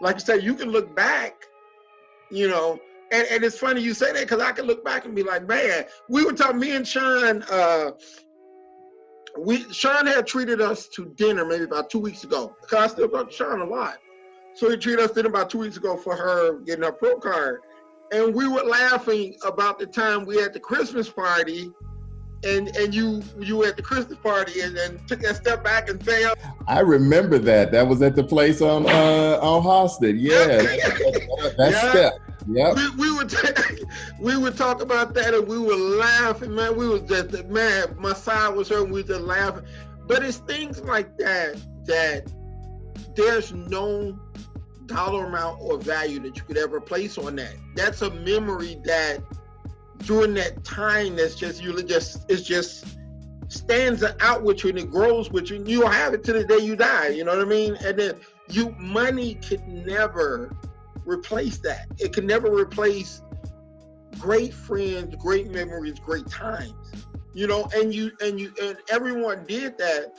like you say, you can look back, you know, and it's funny you say that because I can look back and be like, man, we were talking, me and Sean, Sean had treated us to dinner maybe about 2 weeks ago. Because I still talk to Sean a lot. So he treated us dinner about 2 weeks ago for her getting her pro card. And we were laughing about the time we had the Christmas party and you at the Christmas party and then took that step back and failed. I remember that. That was at the place on Halsted. Yeah, that step. Yep. We would talk about that and we were laughing, man. We was just, man, my side was hurt and we were just laughing. But it's things like that there's no dollar amount or value that you could ever place on that. That's a memory that during that time that's just it just stands out with you and it grows with you and you'll have it to the day you die, you know what I mean? And then money could never replace that. It can never replace great friends, great memories, great times, you know, and everyone did that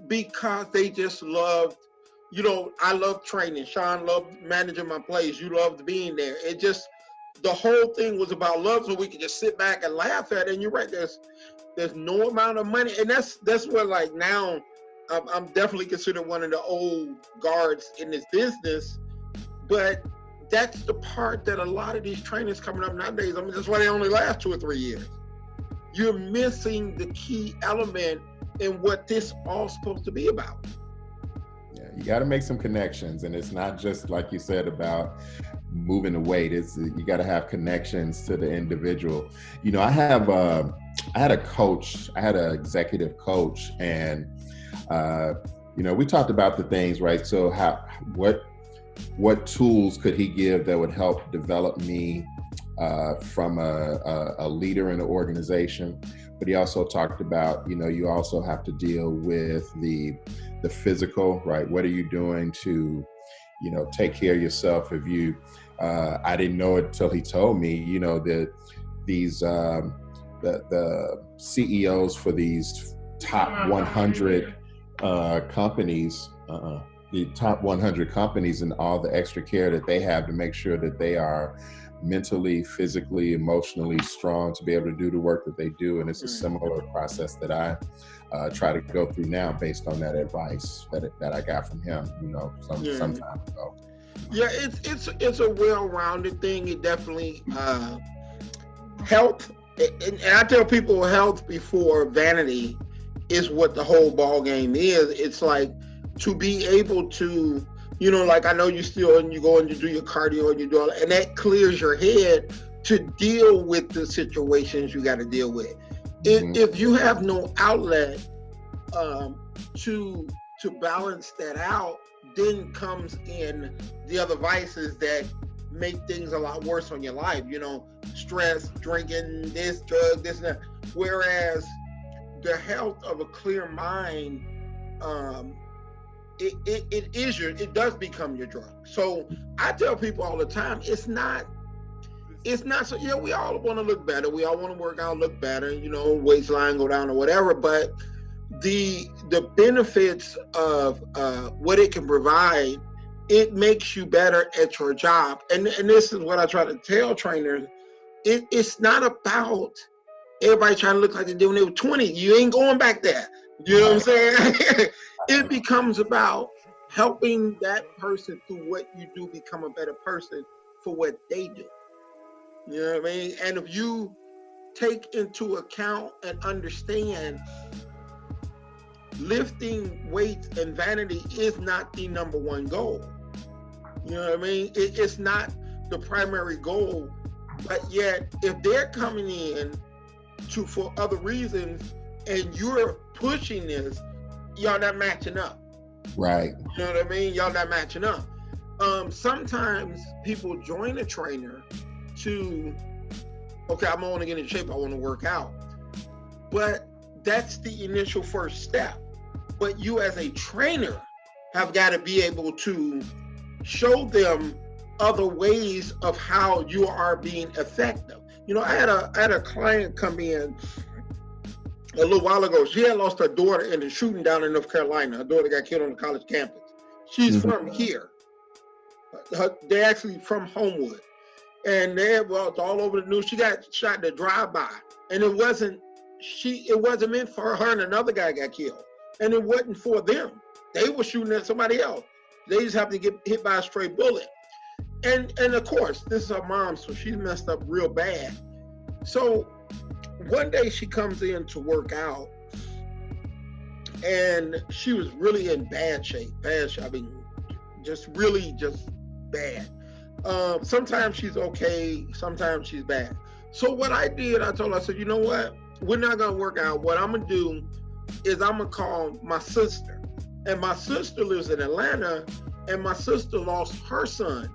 because they just loved, you know, I loved training. Sean loved managing my plays. You loved being there. It just, the whole thing was about love, so we could just sit back and laugh at it. And you're right, there's no amount of money. And that's what, like, now I'm definitely considered one of the old guards in this business. But that's the part that a lot of these trainers coming up nowadays, I mean, that's why they only last 2 or 3 years. You're missing the key element in what this all supposed to be about. You got to make some connections, and it's not just like you said about moving the weight. You got to have connections to the individual. You know, I had a coach. I had an executive coach, and you know, we talked about the things, right? So what tools could he give that would help develop me from a leader in an organization? But he also talked about, you know, you also have to deal with the physical, right? What are you doing to, you know, take care of yourself? If you, I didn't know it till he told me, you know, the CEOs for these top 100 companies, the top 100 companies, and all the extra care that they have to make sure that they are mentally, physically, emotionally strong to be able to do the work that they do. And it's a similar process that I try to go through now based on that advice that I got from him, you know, some time ago. Yeah, it's a well-rounded thing. It definitely health, and I tell people health before vanity is what the whole ball game is. It's like to be able to, you know, like I know you still, and you go and you do your cardio and you do all that, and that clears your head to deal with the situations you got to deal with. If you have no outlet to balance that out, then comes in the other vices that make things a lot worse on your life. You know, stress, drinking, this, drug, this, and that. Whereas the health of a clear mind, it does become your drug. So I tell people all the time, it's not so, yeah, we all want to look better. We all want to work out, look better, you know, waistline go down or whatever, but the benefits of what it can provide, it makes you better at your job. And this is what I try to tell trainers. It's not about everybody trying to look like they did when they were 20. You ain't going back there. You know what I'm saying? It becomes about helping that person through what you do become a better person for what they do. You know what I mean? And if you take into account and understand lifting weights and vanity is not the number one goal. You know what I mean? It's not the primary goal, but yet if they're coming in for other reasons and you're pushing this, y'all not matching up. Right. You know what I mean? Y'all not matching up. Sometimes people join a trainer to, okay, I'm going to get in shape, I want to work out. But that's the initial first step. But you as a trainer have got to be able to show them other ways of how you are being effective. You know, I had a client come in a little while ago. She had lost her daughter in the shooting down in North Carolina. Her daughter got killed on the college campus. She's from here. They're actually from Homewood. And they was all over the news. She got shot in a drive-by. And it wasn't meant for her, and another guy got killed. And it wasn't for them. They were shooting at somebody else. They just happened to get hit by a stray bullet. And of course, this is her mom, so she's messed up real bad. So one day she comes in to work out, and she was really in bad shape. I mean, just bad. Sometimes she's okay, sometimes she's bad. So what I did, I told her, I said, you know what? We're not gonna work out. What I'm gonna do is I'm gonna call my sister. And my sister lives in Atlanta, and my sister lost her son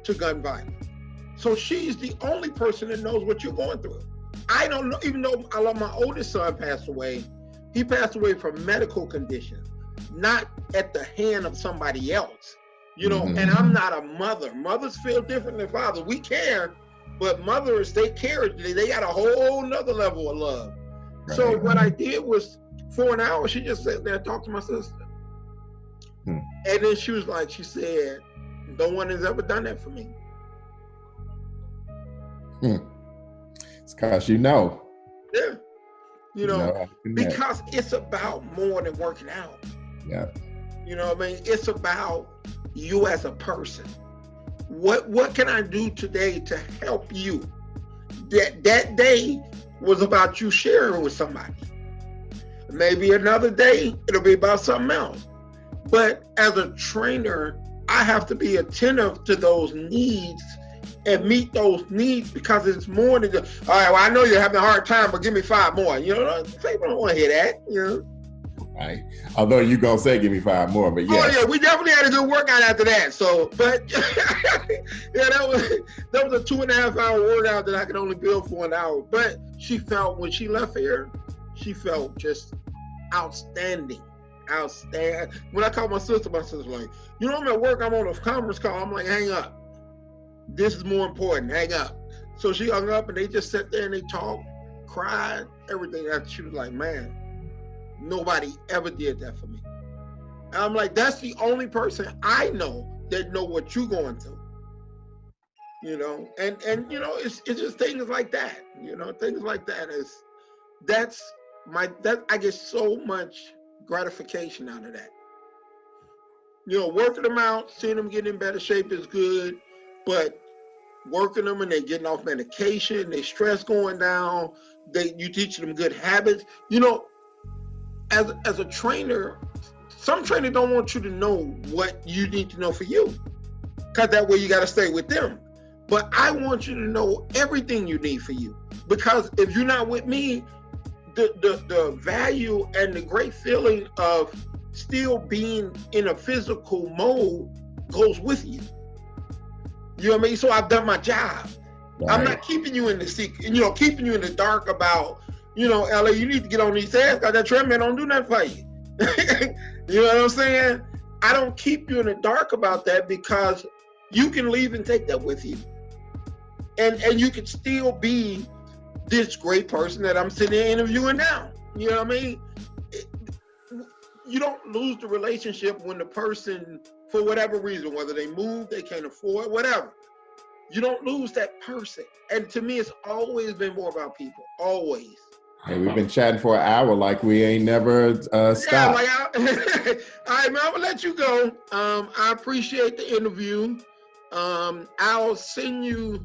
to gun violence. So she's the only person that knows what you're going through. I don't know, even though my oldest son passed away, he passed away from medical conditions, not at the hand of somebody else. You know, and I'm not a mother. Mothers feel different than fathers. We care, but mothers, they care. They got a whole nother level of love. Right. So what I did was, for an hour, she just sat there and talked to my sister. And then she said, no one has ever done that for me. It's because you know. Yeah. You know, because it's about more than working out. Yeah. You know what I mean? It's about you as a person. What can I do today to help you? That day was about you sharing with somebody. Maybe another day it'll be about something else. But as a trainer, I have to be attentive to those needs and meet those needs, because it's more than just, all right, well, I know you're having a hard time, but give me 5 more. You know, people don't want to hear that, you know. Right. Although you're going to say, give me 5 more, but yeah. Oh, yeah, we definitely had a good workout after that. So, but yeah, that was a 2.5 hour workout that I could only build for an hour. But she felt, when she left here, she felt just outstanding. When I called my sister was like, you know, I'm at work, I'm on a conference call. I'm like, hang up. This is more important, hang up. So she hung up, and they just sat there and they talked, cried, everything. She was like, man, nobody ever did that for me. And I'm like, that's the only person I know that know what you're going through. You know, and you know, it's just things like that. You know, things like that I get so much gratification out of that. You know, working them out, seeing them get in better shape is good, but working them and they getting off medication, they stress going down, you teach them good habits. You know, as a trainer, some trainers don't want you to know what you need to know for you, because that way you got to stay with them. But I want you to know everything you need for you, because if you're not with me, the value and the great feeling of still being in a physical mode goes with you. You know what I mean? So I've done my job. Right. I'm not keeping you in the secret, you know, keeping you in the dark about, you know, LA, you need to get on these ass, because that treadmill don't do nothing for you. You know what I'm saying? I don't keep you in the dark about that, because you can leave and take that with you. And you can still be this great person that I'm sitting there interviewing now. You know what I mean? You don't lose the relationship when the person, for whatever reason, whether they move, they can't afford, whatever, you don't lose that person. And to me, it's always been more about people, always. Hey, we've been chatting for an hour like we ain't never stopped. Yeah, like all right, man, I'm gonna let you go. I appreciate the interview. I'll send you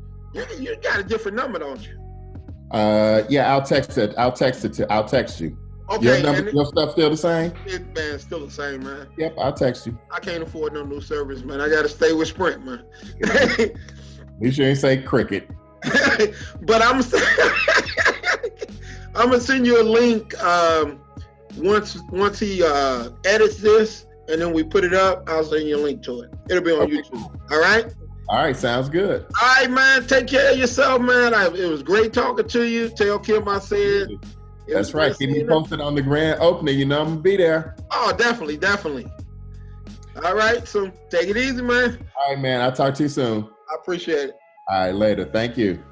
got a different number, don't you? Yeah, I'll text it. I'll text you. Okay. Your stuff still the same? Man, still the same, man. Yep, I'll text you. I can't afford no new service, man. I gotta stay with Sprint, man. At least you ain't say Cricket. But I'm gonna send you a link once he edits this, and then we put it up. I'll send you a link to it. It'll be on YouTube. All right. All right, sounds good. All right, man. Take care of yourself, man. It was great talking to you. Tell Kim I said. That's right. Keep me posted on the grand opening. You know I'm gonna be there. Oh, definitely. All right, so take it easy, man. All right, man. I'll talk to you soon. I appreciate it. All right, later. Thank you.